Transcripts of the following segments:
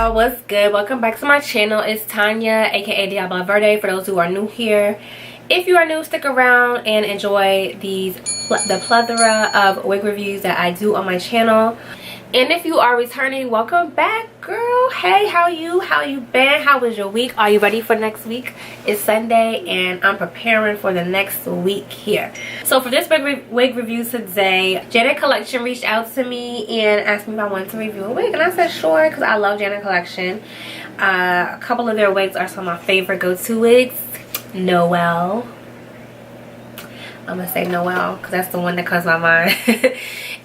y'all, what's good? Welcome back to my channel. It's Tanya, aka Diabla Verde, for those who are new here. If you are new, stick around and enjoy the plethora of wig reviews that I do on my channel. And if you are returning, welcome back, girl. Hey, how you been? How was your week? Are you ready for next week? It's Sunday and I'm preparing for the next week here. So for this wig review today, Janet Collection reached out to me and asked me if I wanted to review a wig, and I said sure, because I love Janet Collection. A couple of their wigs are some of my favorite go-to wigs. Noelle. I'm gonna say Noelle because that's the one that comes to my mind.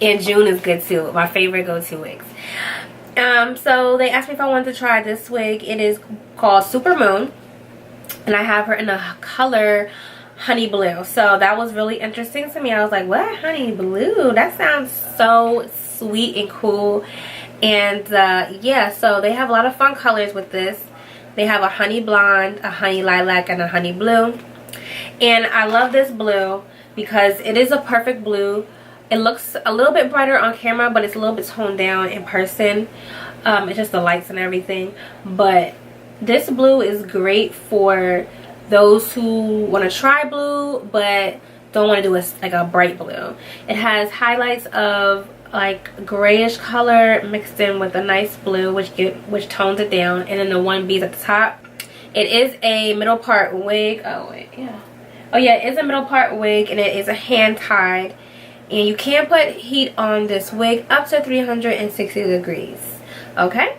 And June is good too. My favorite go-to wigs. So they asked me if I wanted to try this wig. It is called Supermoon, and I have her in a color honey blue. So that was really interesting to me. I was like, what? Honey blue? That sounds so sweet and cool. And yeah, so they have a lot of fun colors with this. They have a honey blonde, a honey lilac, and a honey blue. And I love this blue because it is a perfect blue. It looks a little bit brighter on camera, but it's a little bit toned down in person. It's just the lights and everything. But this blue is great for those who want to try blue but don't want to do like a bright blue. It has highlights of like grayish color mixed in with a nice blue, which tones it down, and then the 1B's at the top. It is a middle part wig. It is a middle part wig, and it is a hand tied, and you can put heat on this wig up to 360 degrees. Okay,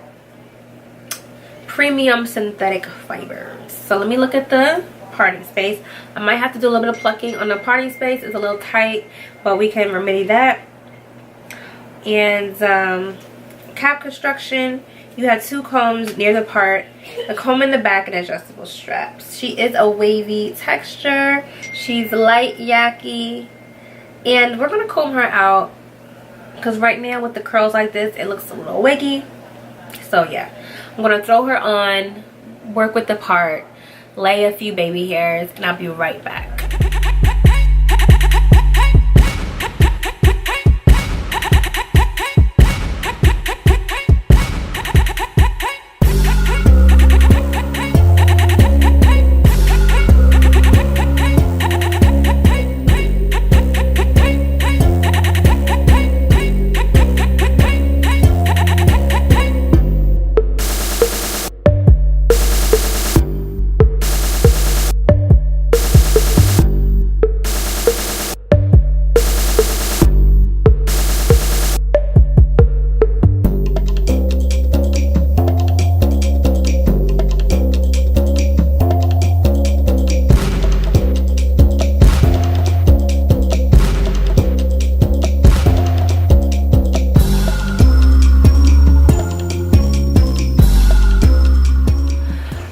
premium synthetic fibers. So let me look at the parting space. I might have to do a little bit of plucking on the parting space. It's a little tight, but we can remedy that. And cap construction, you have two combs near the part, a comb in the back, and adjustable straps. She is a wavy texture. She's light yaki, and we're gonna comb her out because right now with the curls like this, it looks a little wiggy. So yeah, I'm gonna throw her on, work with the part, lay a few baby hairs, and I'll be right back.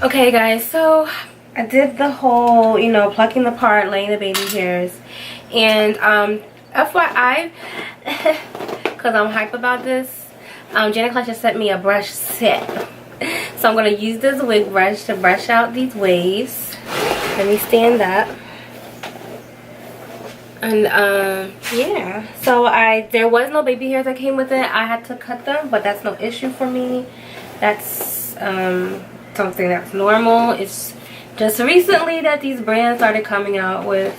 Okay guys, so I did the whole, plucking the part, laying the baby hairs, and FYI, because I'm hype about this, Janet Collection sent me a brush set. So I'm going to use this wig brush to brush out these waves. Let me stand up. And yeah, so there was no baby hairs that came with it. I had to cut them, but that's no issue for me. That's something that's normal. It's just recently that these brands started coming out with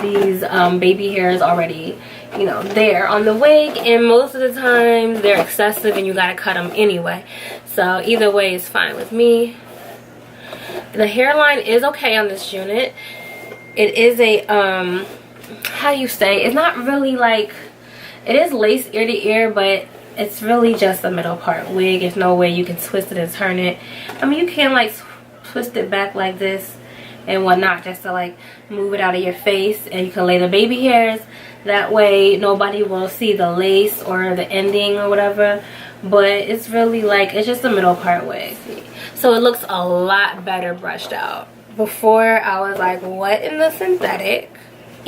these baby hairs already, there on the wig, and most of the time they're excessive and you gotta cut them anyway. So either way is fine with me. The hairline is okay on this unit. It is a how do you say, it's not really like, it is lace ear to ear, but it's really just a middle part wig. There's no way you can twist it and turn it. I mean, you can like twist it back like this and whatnot, just to like move it out of your face, and you can lay the baby hairs. That way nobody will see the lace or the ending or whatever. But it's really like, it's just a middle part wig. So it looks a lot better brushed out. Before I was like, what in the synthetic?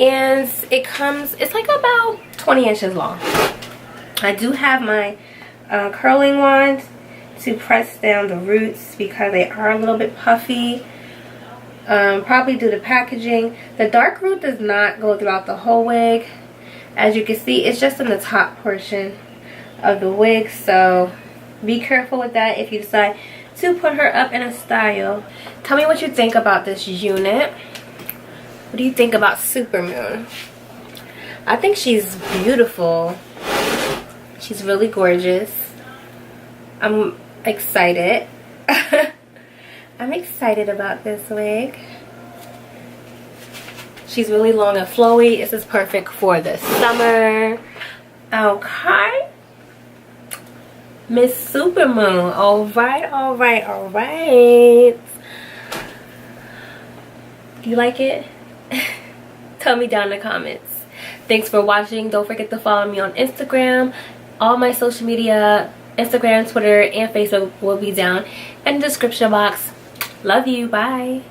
And it's like about 20 inches long. I do have my curling wand to press down the roots because they are a little bit puffy. Probably due to packaging. The dark root does not go throughout the whole wig. As you can see, it's just in the top portion of the wig. So be careful with that if you decide to put her up in a style. Tell me what you think about this unit. What do you think about Supermoon? I think she's beautiful. She's really gorgeous. I'm excited. I'm excited about this wig. She's really long and flowy. This is perfect for the summer. Okay. Miss Supermoon. Alright, alright, alright. Do you like it? Tell me down in the comments. Thanks for watching. Don't forget to follow me on Instagram. All my social media, Instagram, Twitter, and Facebook will be down in the description box. Love you. Bye.